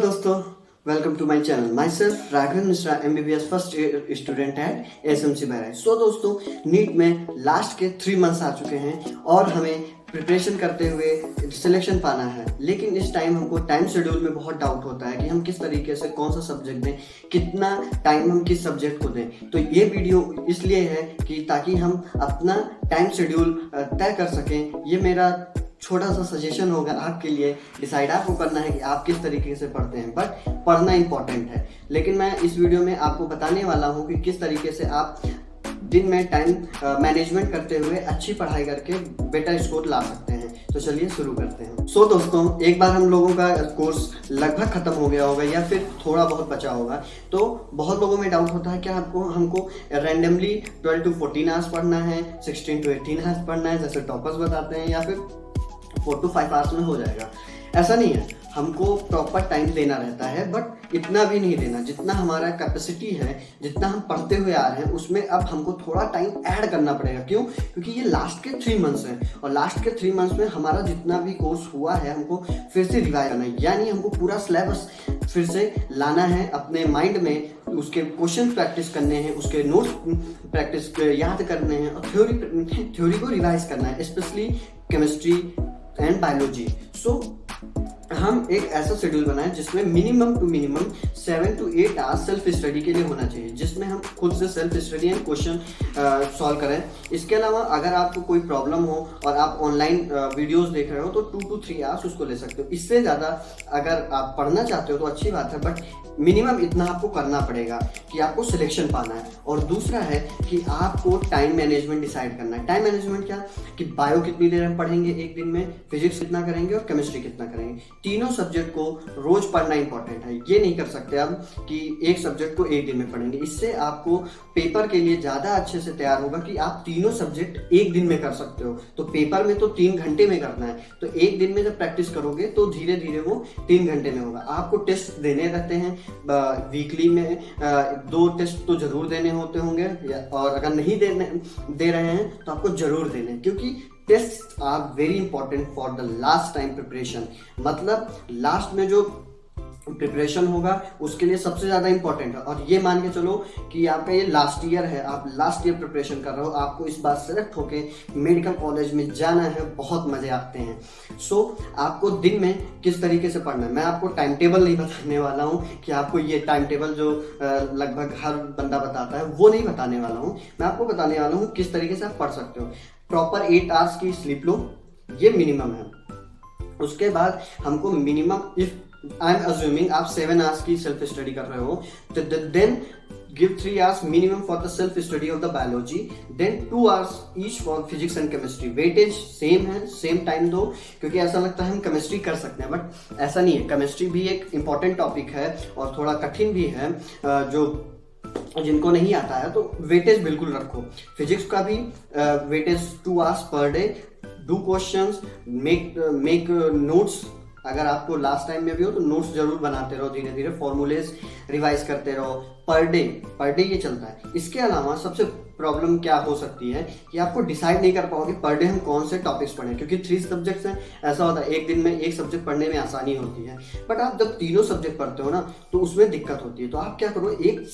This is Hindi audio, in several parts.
दोस्तों, welcome to my channel. Myself Raghvendra Mishra, MBBS first year student at SMC बैराज। सो दोस्तों, नीट में लास्ट के 3 मंथ्स आ चुके हैं और हमें प्रिपरेशन करते हुए सिलेक्शन पाना है। लेकिन इस टाइम हमको टाइम शेड्यूल में बहुत डाउट होता है कि हम किस तरीके से कौन सा सब्जेक्ट दें, कितना टाइम हम किस सब्जेक्ट को दें। तो ये वीडियो इसलिए है कि ताकि हम अपना टाइम शेड्यूल तय कर सकें। ये मेरा छोटा सा सजेशन होगा आपके लिए। डिसाइड आपको करना है कि आप किस तरीके से पढ़ते हैं, बट पढ़ना इंपॉर्टेंट है। लेकिन मैं इस वीडियो में आपको बताने वाला हूँ कि किस तरीके से आप दिन में टाइम मैनेजमेंट करते हुए अच्छी पढ़ाई करके बेटर स्कोर ला सकते हैं। तो चलिए शुरू करते हैं। सो दोस्तों, एक बार हम लोगों का कोर्स लगभग खत्म हो गया होगा या फिर थोड़ा बहुत बचा होगा, तो बहुत लोगों में डाउट होता है कि हमको रैंडमली 12 to 14 आवर्स पढ़ना है, 16 to 18 आवर्स पढ़ना है जैसे टॉपर्स बताते हैं, या फिर 4 to 5 आवर्स में हो जाएगा। ऐसा नहीं है, हमको प्रॉपर टाइम देना रहता है, बट इतना भी नहीं देना। जितना हमारा कैपेसिटी है, जितना हम पढ़ते हुए आ रहे हैं, उसमें अब हमको थोड़ा टाइम ऐड करना पड़ेगा। क्यों? क्योंकि ये लास्ट के 3 मंथ्स हैं और लास्ट के 3 मंथ्स में हमारा जितना भी कोर्स हुआ है हमको फिर से रिवाइज करना है। यानी हमको पूरा सिलेबस फिर से लाना है अपने माइंड में, उसके क्वेश्चन प्रैक्टिस करने हैं, उसके नोट्स प्रैक्टिस याद करने हैं और थ्योरी को रिवाइज करना है, specially chemistry and biology. So हम एक ऐसा शेड्यूल बनाएं जिसमें minimum to minimum 7 to 8 hours self study के लिए होना चाहिए, जिसमें हम खुद से self study and question solve करें। इसके अलावा अगर आपको कोई प्रॉब्लम हो और आप ऑनलाइन वीडियोस देख रहे हो तो 2 to 3 आवर्स उसको ले सकते हो। इससे ज़्यादा अगर आप पढ़ना चाहते हो तो अच्छी बात है, बट मिनिमम इतना आपको करना पड़ेगा कि आपको सिलेक्शन पाना है। और दूसरा है कि आपको टाइम मैनेजमेंट डिसाइड करना है। टाइम मैनेजमेंट क्या कि बायो कितनी देर हम पढ़ेंगे एक दिन में, फिजिक्स कितना करेंगे और केमिस्ट्री कितना करेंगे। तीनों सब्जेक्ट को रोज पढ़ना इंपॉर्टेंट है। ये नहीं कर सकते अब कि एक सब्जेक्ट को एक दिन में पढ़ेंगे। इससे आपको पेपर के लिए ज़्यादा अच्छे से तैयार होगा कि आप तीनों सब्जेक्ट एक दिन में कर सकते हो। तो पेपर में तो 3 घंटे में करना है, तो एक दिन में जब प्रैक्टिस करोगे तो धीरे धीरे वो 3 घंटे में होगा। आपको टेस्ट देने रहते हैं वीकली में, 2 टेस्ट तो जरूर देने होते होंगे, और अगर नहीं दे रहे हैं तो आपको जरूर देने, क्योंकि test are very important for the last time preparation. मतलब लास्ट में जो प्रिपरेशन होगा उसके लिए सबसे ज़्यादा इंपॉर्टेंट है। और ये मान के चलो कि आपका ये लास्ट ईयर है, आप लास्ट ईयर प्रिपरेशन कर रहे हो, आपको इस बार सेलेक्ट होके मेडिकल कॉलेज में जाना है, बहुत मज़े आते हैं। सो आपको दिन में किस तरीके से पढ़ना है, मैं आपको टाइम टेबल नहीं बताने वाला हूँ कि आपको ये टाइम टेबल जो लगभग हर बंदा बताता है वो नहीं बताने वाला हूँ। मैं आपको बताने वाला हूँ किस तरीके से आप पढ़ सकते हो। प्रॉपर 8 आवर्स की स्लीप लो, ये मिनिमम है। उसके बाद हमको minimum, if I am assuming आप 7 आवर्स की सेल्फ स्टडी कर रहे हो, तो then give 3 hours minimum for the self study of the biology, then 2 hours each for physics and chemistry. Weightage same है, सेम टाइम दो, क्योंकि ऐसा लगता है हम केमिस्ट्री कर सकते हैं, बट ऐसा नहीं है। केमिस्ट्री भी एक इंपॉर्टेंट टॉपिक है और थोड़ा कठिन भी है, जो जिनको नहीं आता है, तो वेटेज बिल्कुल रखो। फिजिक्स का भी weightage 2 hours per day, do questions, make notes. अगर आपको लास्ट टाइम में भी हो तो नोट्स जरूर बनाते रहो, धीरे धीरे फॉर्मूलेज रिवाइज करते रहो। पर डे ये चलता है। इसके अलावा सबसे प्रॉब्लम क्या हो सकती है कि आपको डिसाइड नहीं कर पाओगे पर डे हम कौन से टॉपिक्स पढ़ें, क्योंकि 3 सब्जेक्ट्स हैं। ऐसा होता है एक दिन में एक सब्जेक्ट पढ़ने में आसानी होती है, बट आप जब तीनों सब्जेक्ट पढ़ते हो ना तो उसमें दिक्कत होती है। तो आप क्या करो, एक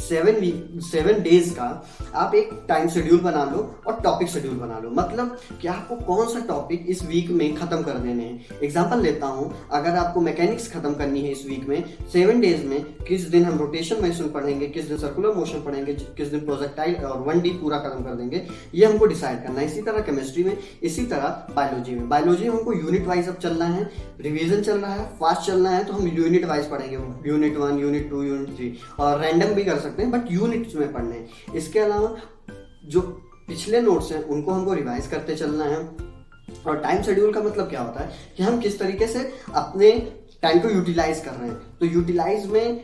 7 डेज का आप एक टाइम शेड्यूल बना लो और टॉपिक शेड्यूल बना लो। मतलब कि आपको कौन सा टॉपिक इस वीक में खत्म कर देने हैं। एग्जाम्पल लेता हूँ, अगर आपको मैकेनिक्स खत्म करनी है इस वीक में, 7 डेज में किस दिन हम रोटेशन मोशन पढ़ेंगे, किस दिन सर्कुलर मोशन पढ़ेंगे, किस दिन प्रोजेक्टाइल, और 1D पूरा खत्म कर देंगे, ये हमको डिसाइड करना है। इसी तरह केमिस्ट्री में, इसी तरह बायोलॉजी में हमको यूनिट वाइज अब चलना है। रिवीजन चल रहा है, फास्ट चलना है, तो हम यूनिट वाइज पढ़ेंगे, यूनिट 1, यूनिट 2, यूनिट 3, और रैंडम भी कर सकते हैं, बट यूनिट्स में पढ़ने हैं। इसके अलावा जो पिछले नोट्स हैं उनको हमको रिवाइज करते चलना है। और टाइम शेड्यूल का मतलब क्या होता है कि हम किस तरीके से अपने टाइम को यूटिलाइज कर रहे हैं। तो यूटिलाइज में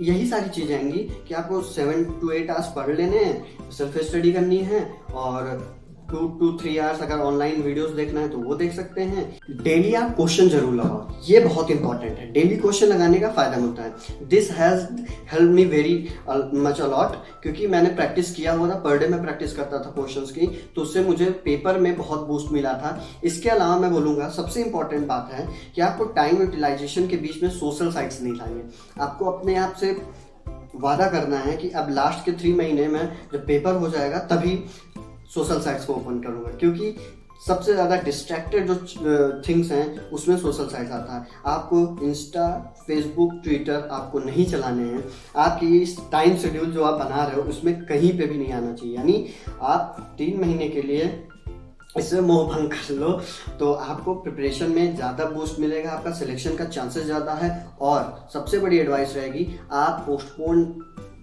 यही सारी चीज़ें आएंगी कि आपको 7 to 8 आवर्स पढ़ लेने हैं, सेल्फ स्टडी करनी है, और 2 to 3 आवर्स अगर ऑनलाइन वीडियोस देखना है तो वो देख सकते हैं। डेली आप क्वेश्चन जरूर लगाओ, ये बहुत इंपॉर्टेंट है। डेली क्वेश्चन लगाने का फायदा मिलता है। This has help me very much a lot, क्योंकि मैंने प्रैक्टिस किया हुआ था, पर डे में प्रैक्टिस करता था क्वेश्चंस की, तो उससे मुझे पेपर में बहुत बूस्ट मिला था। इसके अलावा मैं बोलूँगा सबसे इंपॉर्टेंट बात है कि आपको टाइम यूटिलाइजेशन के बीच में सोशल साइट्स नहीं लानी है। आपको अपने आप से वादा करना है कि अब लास्ट के 3 महीने में जब पेपर हो जाएगा तभी सोशल साइट्स को ओपन करूंगा, क्योंकि सबसे ज़्यादा डिस्ट्रैक्टेड जो थिंग्स हैं उसमें सोशल साइट्स आता है। आपको इंस्टा, फेसबुक, ट्विटर आपको नहीं चलाने हैं। आपकी इस टाइम शेड्यूल जो आप बना रहे हो उसमें कहीं पे भी नहीं आना चाहिए। यानी आप 3 महीने के लिए इससे मोह भंग कर लो तो आपको प्रिपरेशन में ज़्यादा बूस्ट मिलेगा, आपका सिलेक्शन का चांसेस ज़्यादा है। और सबसे बड़ी एडवाइस रहेगी, आप पोस्टपोन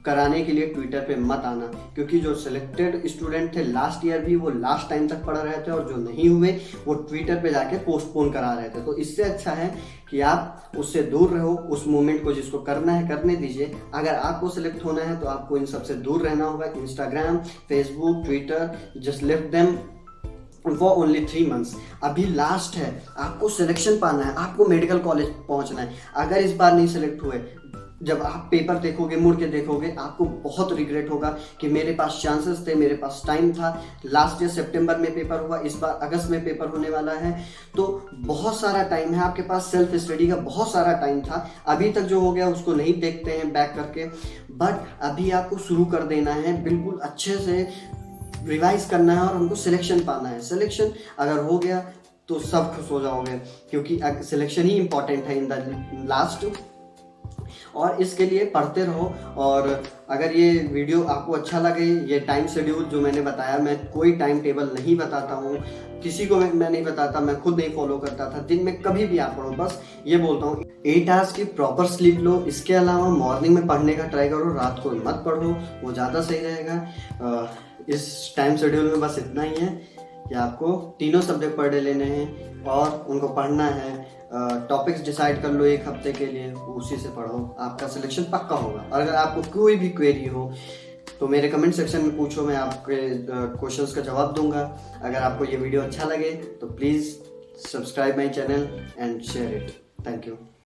कराने के लिए ट्विटर पे मत आना, क्योंकि जो सिलेक्टेड स्टूडेंट थे लास्ट ईयर भी वो लास्ट टाइम तक पढ़ रहे थे, और जो नहीं हुए वो ट्विटर पे जाके पोस्टपोन करा रहे थे। तो इससे अच्छा है कि आप उससे दूर रहो, उस मूवमेंट को जिसको करना है करने दीजिए। अगर आपको सिलेक्ट होना है तो आपको इन सबसे दूर रहना होगा। Instagram, Facebook, Twitter, just left them for only 3 months. अभी लास्ट है, आपको सिलेक्शन पाना है, आपको मेडिकल कॉलेज पहुंचना है। अगर इस बार नहीं सिलेक्ट हुए, जब आप पेपर देखोगे, मुड़ के देखोगे, आपको बहुत रिग्रेट होगा कि मेरे पास चांसेस थे, मेरे पास टाइम था। लास्ट ईयर सितंबर में पेपर हुआ, इस बार अगस्त में पेपर होने वाला है, तो बहुत सारा टाइम है आपके पास। सेल्फ स्टडी का बहुत सारा टाइम था, अभी तक जो हो गया उसको नहीं देखते हैं बैक करके, बट अभी आपको शुरू कर देना है, बिल्कुल अच्छे से रिवाइज करना है और हमको सिलेक्शन पाना है। सिलेक्शन अगर हो गया तो सब खुश हो जाओगे, क्योंकि सिलेक्शन ही इंपॉर्टेंट है इन द लास्ट। और इसके लिए पढ़ते रहो। और अगर ये वीडियो आपको अच्छा लगे, ये टाइम शेड्यूल जो मैंने बताया, मैं कोई टाइम टेबल नहीं बताता हूँ, किसी को मैं नहीं बताता, मैं खुद नहीं फॉलो करता था। दिन में कभी भी आप पढ़ो, बस ये बोलता हूँ 8 आवर्स की प्रॉपर स्लीप लो। इसके अलावा मॉर्निंग में पढ़ने का ट्राई करो, रात को मत पढ़ो, वो ज़्यादा सही रहेगा। इस टाइम शेड्यूल में बस इतना ही है कि आपको तीनों सब्जेक्ट पढ़ लेने हैं और उनको पढ़ना है। टॉपिक्स डिसाइड कर लो 1 हफ्ते के लिए, उसी से पढ़ो, आपका सिलेक्शन पक्का होगा। और अगर आपको कोई भी क्वेरी हो तो मेरे कमेंट सेक्शन में पूछो, मैं आपके क्वेश्चंस का जवाब दूंगा। अगर आपको ये वीडियो अच्छा लगे तो please subscribe my channel and share it. Thank you.